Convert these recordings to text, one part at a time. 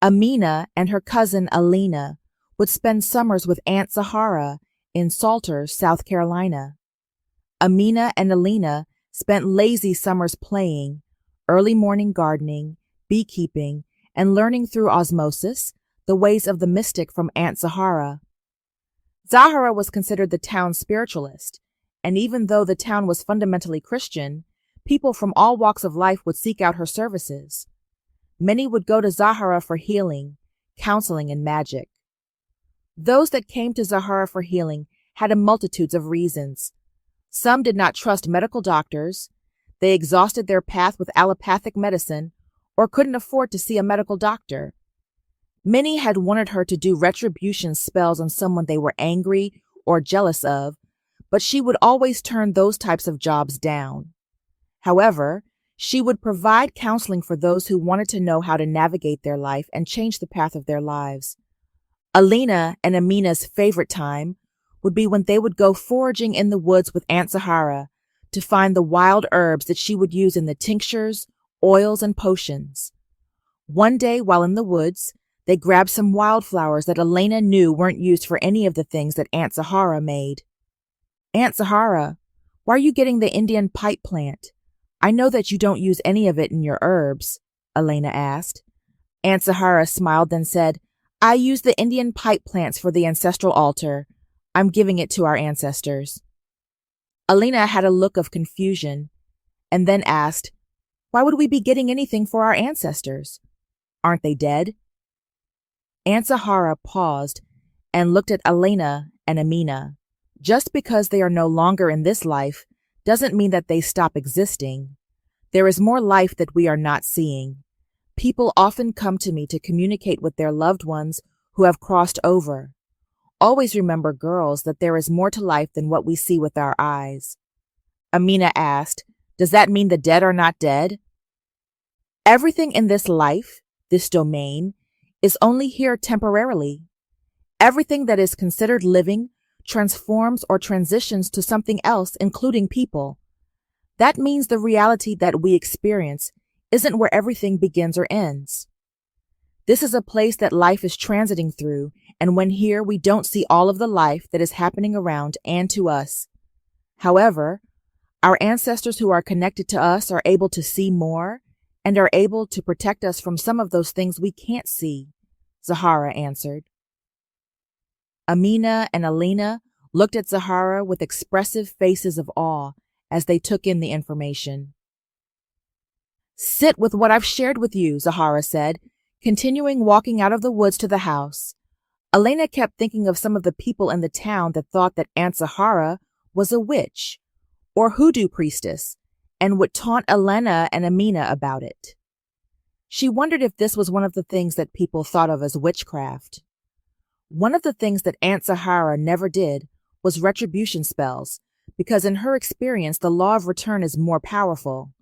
Amina and her cousin Alena would spend summers with Aunt Zahara in Salter, South Carolina. Amina and Alena spent lazy summers playing, early morning gardening, beekeeping, and learning through osmosis the ways of the mystic from Aunt Zahara. Zahara was considered the town's spiritualist, and even though the town was fundamentally Christian, people from all walks of life would seek out her services. Many would go to Zahara for healing, counseling, and magic. Those that came to Zahara for healing had a multitude of reasons. Some did not trust medical doctors, they exhausted their path with allopathic medicine, or couldn't afford to see a medical doctor. Many had wanted her to do retribution spells on someone they were angry or jealous of, but she would always turn those types of jobs down. However, she would provide counseling for those who wanted to know how to navigate their life and change the path of their lives. Alena and Amina's favorite time would be when they would go foraging in the woods with Aunt Zahara to find the wild herbs that she would use in the tinctures, oils, and potions. One day, while in the woods, they grabbed some wildflowers that Alena knew weren't used for any of the things that Aunt Zahara made. "Aunt Zahara, why are you getting the Indian pipe plant? I know that you don't use any of it in your herbs," Alena asked. Aunt Zahara smiled, then said, "I use the Indian pipe plants for the ancestral altar. I'm giving it to our ancestors." Alena had a look of confusion, and then asked, "Why would we be getting anything for our ancestors? Aren't they dead?" Aunt Zahara paused and looked at Alena and Amina. Just because they are no longer in this life doesn't mean that they stop existing. There is more life that we are not seeing. People often come to me to communicate with their loved ones who have crossed over. Always remember, girls, that there is more to life than what we see with our eyes. Amina asked, "Does that mean the dead are not dead?" Everything in this life, this domain, is only here temporarily. Everything that is considered living transforms or transitions to something else, including people. That means the reality that we experience isn't where everything begins or ends. This is a place that life is transiting through, and when here, we don't see all of the life that is happening around and to us. However, our ancestors who are connected to us are able to see more and are able to protect us from some of those things we can't see, Zahara answered. Amina and Alena looked at Zahara with expressive faces of awe as they took in the information. "Sit with what I've shared with you," Zahara said, continuing walking out of the woods to the house. Alena kept thinking of some of the people in the town that thought that Aunt Zahara was a witch or hoodoo priestess and would taunt Alena and Amina about it. She wondered if this was one of the things that people thought of as witchcraft. One of the things that Aunt Zahara never did was retribution spells, because in her experience the law of return is more powerful.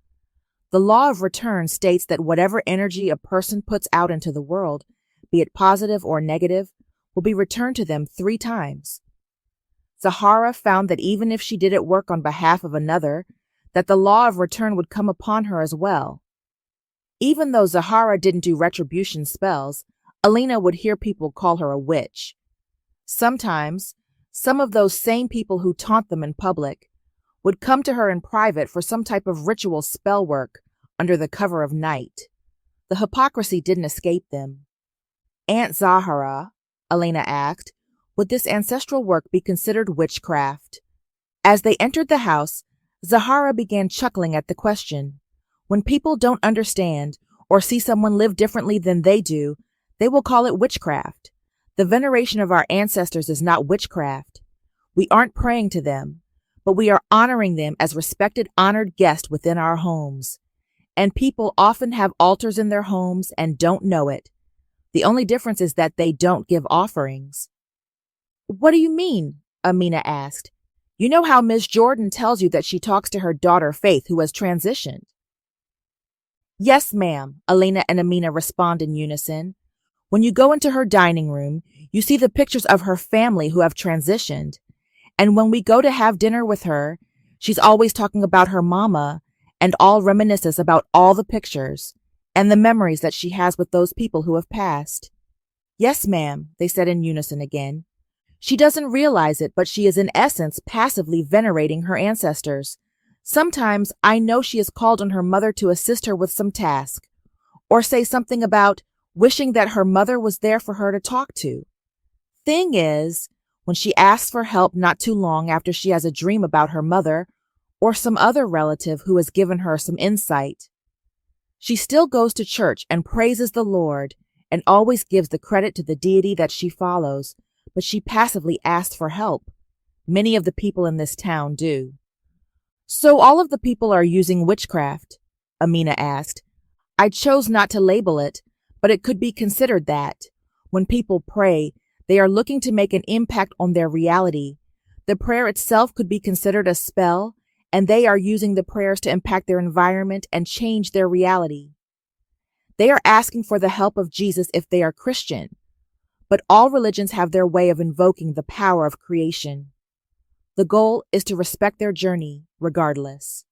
The law of return states that whatever energy a person puts out into the world, be it positive or negative, will be returned to them 3 times. Zahara found that even if she didn't work on behalf of another, that the law of return would come upon her as well. Even though Zahara didn't do retribution spells, Alena would hear people call her a witch. Sometimes, some of those same people who taunt them in public would come to her in private for some type of ritual spell work under the cover of night. The hypocrisy didn't escape them. "Aunt Zahara," Alena asked, "would this ancestral work be considered witchcraft?" As they entered the house, Zahara began chuckling at the question. When people don't understand or see someone live differently than they do, they will call it witchcraft. The veneration of our ancestors is not witchcraft. We aren't praying to them, but we are honoring them as respected, honored guests within our homes. And people often have altars in their homes and don't know it. The only difference is that they don't give offerings. "What do you mean?" Amina asked. "You know how Miss Jordan tells you that she talks to her daughter Faith, who has transitioned." "Yes, ma'am," Alena and Amina respond in unison. "When you go into her dining room, you see the pictures of her family who have transitioned. And when we go to have dinner with her, she's always talking about her mama and all reminisces about all the pictures. and the memories that she has with those people who have passed. Yes, ma'am, they said in unison again. She doesn't realize it, but she is in essence passively venerating her ancestors. Sometimes I know she has called on her mother to assist her with some task, or say something about wishing that her mother was there for her to talk to. Thing is, when she asks for help not too long after she has a dream about her mother or some other relative who has given her some insight, she still goes to church and praises the Lord and always gives the credit to the deity that she follows, but she passively asks for help. Many of the people in this town do. So all of the people are using witchcraft? Amina asked. I chose not to label it, but it could be considered that. When people pray, they are looking to make an impact on their reality. The prayer itself could be considered a spell, and they are using the prayers to impact their environment and change their reality. They are asking for the help of Jesus if they are Christian, but all religions have their way of invoking the power of creation. The goal is to respect their journey, regardless.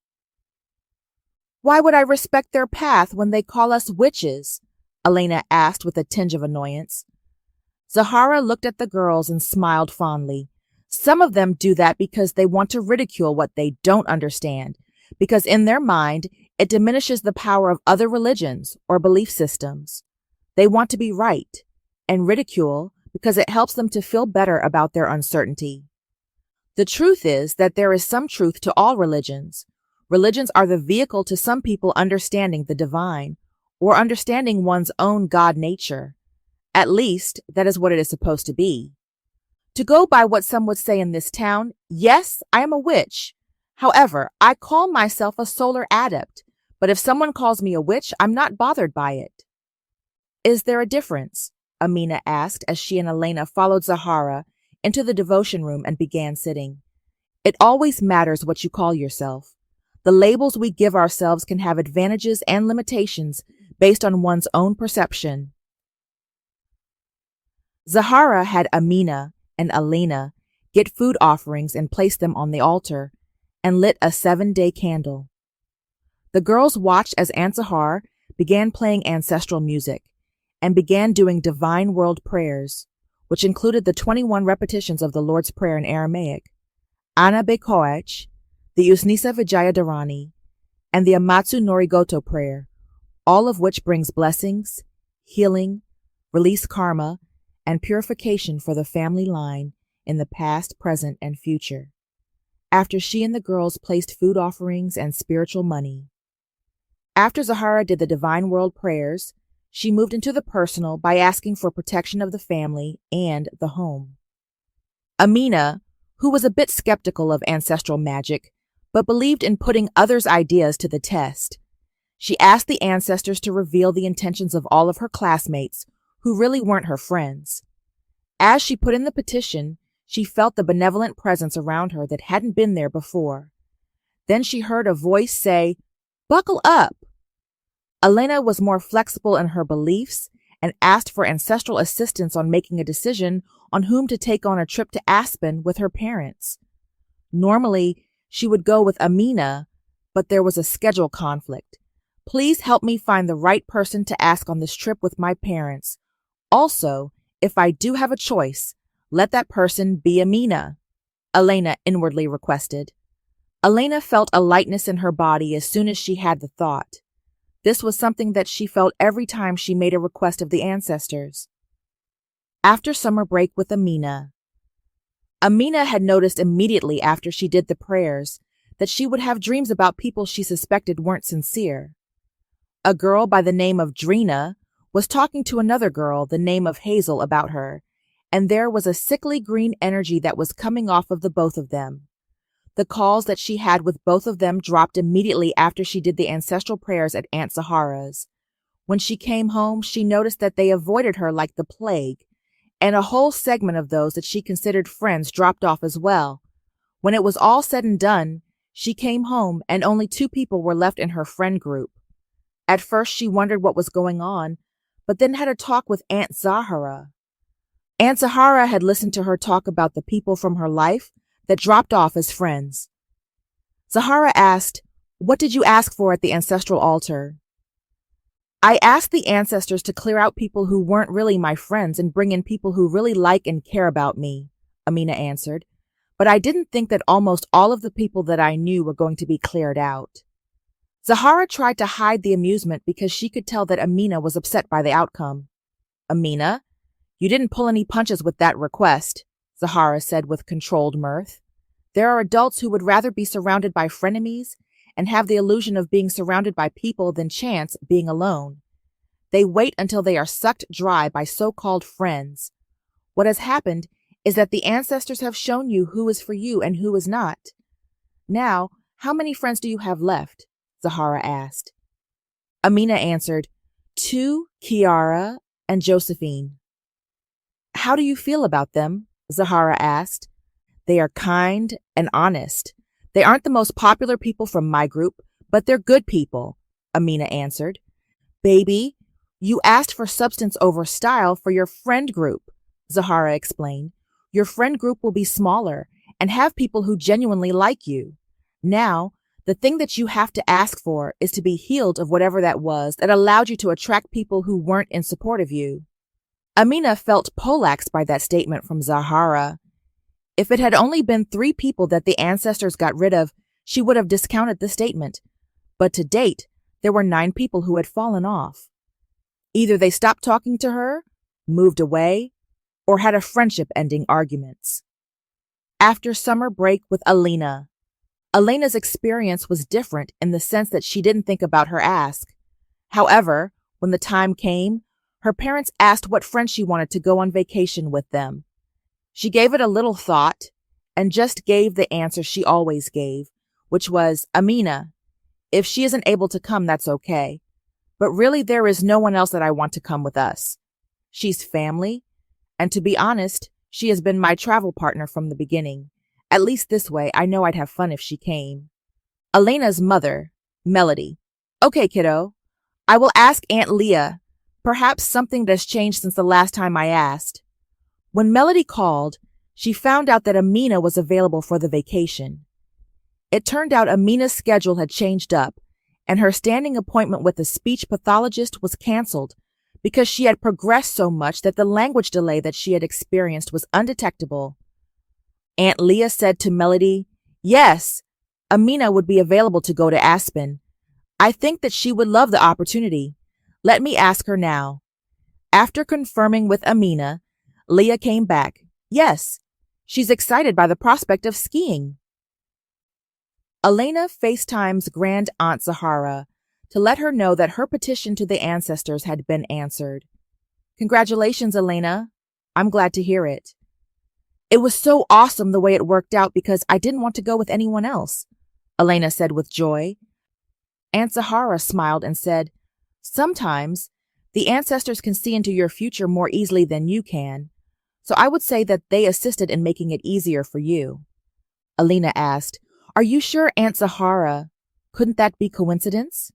Why would I respect their path when they call us witches? Alena asked with a tinge of annoyance. Zahara looked at the girls and smiled fondly. Some of them do that because they want to ridicule what they don't understand, because in their mind, it diminishes the power of other religions or belief systems. They want to be right, and ridicule because it helps them to feel better about their uncertainty. The truth is that there is some truth to all religions. Religions are the vehicle to some people understanding the divine or understanding one's own God nature. At least, that is what it is supposed to be. To go by what some would say in this town, yes, I am a witch. However, I call myself a solar adept, but if someone calls me a witch, I'm not bothered by it. Is there a difference? Amina asked as she and Alena followed Zahara into the devotion room and began sitting. It always matters what you call yourself. The labels we give ourselves can have advantages and limitations based on one's own perception. Zahara had Amina and Alena get food offerings and place them on the altar, and lit a 7-day candle. The girls watched as Aunt Zahara began playing ancestral music and began doing divine world prayers, which included the 21 repetitions of the Lord's Prayer in Aramaic, Ana Bekoach, the Usnisa Vijaya Dharani, and the Amatsu Norigoto prayer, all of which brings blessings, healing, release karma, and purification for the family line in the past, present, and future. After she and the girls placed food offerings and spiritual money. After Zahara did the divine world prayers, she moved into the personal by asking for protection of the family and the home. Amina, who was a bit skeptical of ancestral magic, but believed in putting others' ideas to the test, she asked the ancestors to reveal the intentions of all of her classmates who really weren't her friends. As she put in the petition, she felt the benevolent presence around her that hadn't been there before. Then she heard a voice say, "Buckle up." Alena was more flexible in her beliefs and asked for ancestral assistance on making a decision on whom to take on a trip to Aspen with her parents. Normally, she would go with Amina, but there was a schedule conflict. Please help me find the right person to ask on this trip with my parents. Also, if I do have a choice, let that person be Amina, Alena inwardly requested. Alena felt a lightness in her body as soon as she had the thought. This was something that she felt every time she made a request of the ancestors. After summer break with Amina had noticed immediately after she did the prayers that she would have dreams about people she suspected weren't sincere. A girl by the name of Drina was talking to another girl, the name of Hazel, about her, and there was a sickly green energy that was coming off of the both of them. The calls that she had with both of them dropped immediately after she did the ancestral prayers at Aunt Zahara's. When she came home, she noticed that they avoided her like the plague, and a whole segment of those that she considered friends dropped off as well. When it was all said and done, she came home and only 2 people were left in her friend group. At first, she wondered what was going on, but then had a talk with Aunt Zahara. Aunt Zahara had listened to her talk about the people from her life that dropped off as friends. Zahara asked, "What did you ask for at the ancestral altar?" I asked the ancestors to clear out people who weren't really my friends and bring in people who really like and care about me, Amina answered. But I didn't think that almost all of the people that I knew were going to be cleared out. Zahara tried to hide the amusement because she could tell that Amina was upset by the outcome. Amina, you didn't pull any punches with that request, Zahara said with controlled mirth. There are adults who would rather be surrounded by frenemies and have the illusion of being surrounded by people than chance being alone. They wait until they are sucked dry by so-called friends. What has happened is that the ancestors have shown you who is for you and who is not. Now, how many friends do you have left? Zahara asked. Amina answered, 2, Kiara and Josephine. How do you feel about them? Zahara asked. They are kind and honest. They aren't the most popular people from my group, but they're good people, Amina answered. Baby, you asked for substance over style for your friend group, Zahara explained. Your friend group will be smaller and have people who genuinely like you. Now, the thing that you have to ask for is to be healed of whatever that was that allowed you to attract people who weren't in support of you. Amina felt poleaxed by that statement from Zahara. If it had only been 3 people that the ancestors got rid of, she would have discounted the statement. But to date, there were 9 people who had fallen off. Either they stopped talking to her, moved away, or had a friendship-ending arguments. After summer break with Alena, Alena's experience was different in the sense that she didn't think about her ask. However, when the time came, her parents asked what friend she wanted to go on vacation with them. She gave it a little thought and just gave the answer she always gave, which was, Amina, if she isn't able to come, that's okay. But really, there is no one else that I want to come with us. She's family, and to be honest, she has been my travel partner from the beginning. At least this way, I know I'd have fun if she came. Alena's mother, Melody. Okay, kiddo. I will ask Aunt Leah. Perhaps something has changed since the last time I asked. When Melody called, she found out that Amina was available for the vacation. It turned out Amina's schedule had changed up, and her standing appointment with a speech pathologist was canceled because she had progressed so much that the language delay that she had experienced was undetectable. Aunt Leah said to Melody, yes, Amina would be available to go to Aspen. I think that she would love the opportunity. Let me ask her now. After confirming with Amina, Leah came back. Yes, she's excited by the prospect of skiing. Alena FaceTimes Grand Aunt Zahara to let her know that her petition to the ancestors had been answered. Congratulations, Alena. I'm glad to hear it. It was so awesome the way it worked out because I didn't want to go with anyone else, Alena said with joy. Aunt Zahara smiled and said, sometimes the ancestors can see into your future more easily than you can, so I would say that they assisted in making it easier for you. Alena asked, are you sure, Aunt Zahara? Couldn't that be coincidence?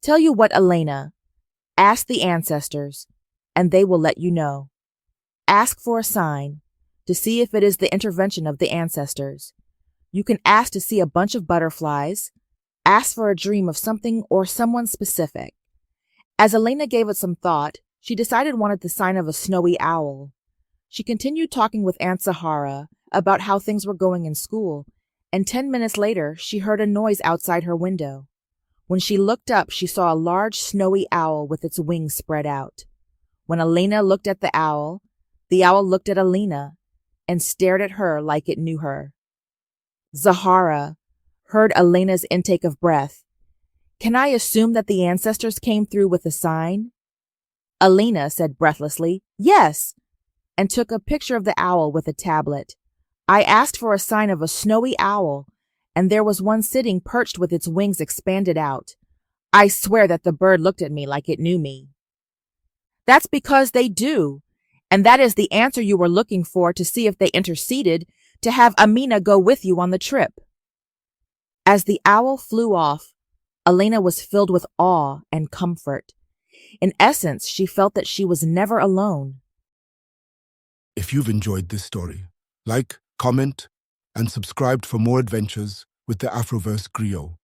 Tell you what, Alena. Ask the ancestors, and they will let you know. Ask for a sign to see if it is the intervention of the ancestors. You can ask to see a bunch of butterflies, ask for a dream of something or someone specific. As Alena gave it some thought, she decided wanted the sign of a snowy owl. She continued talking with Aunt Zahara about how things were going in school, and 10 minutes later, she heard a noise outside her window. When she looked up, she saw a large snowy owl with its wings spread out. When Alena looked at the owl looked at Alena and stared at her like it knew her. Zahara heard Alena's intake of breath. Can I assume that the ancestors came through with a sign? Alena said breathlessly, yes, and took a picture of the owl with a tablet. I asked for a sign of a snowy owl, and there was one sitting perched with its wings expanded out. I swear that the bird looked at me like it knew me. That's because they do, and that is the answer you were looking for to see if they interceded to have Amina go with you on the trip. As the owl flew off, Alena was filled with awe and comfort. In essence, she felt that she was never alone. If you've enjoyed this story, like, comment, and subscribe for more adventures with the Afroverse Griot.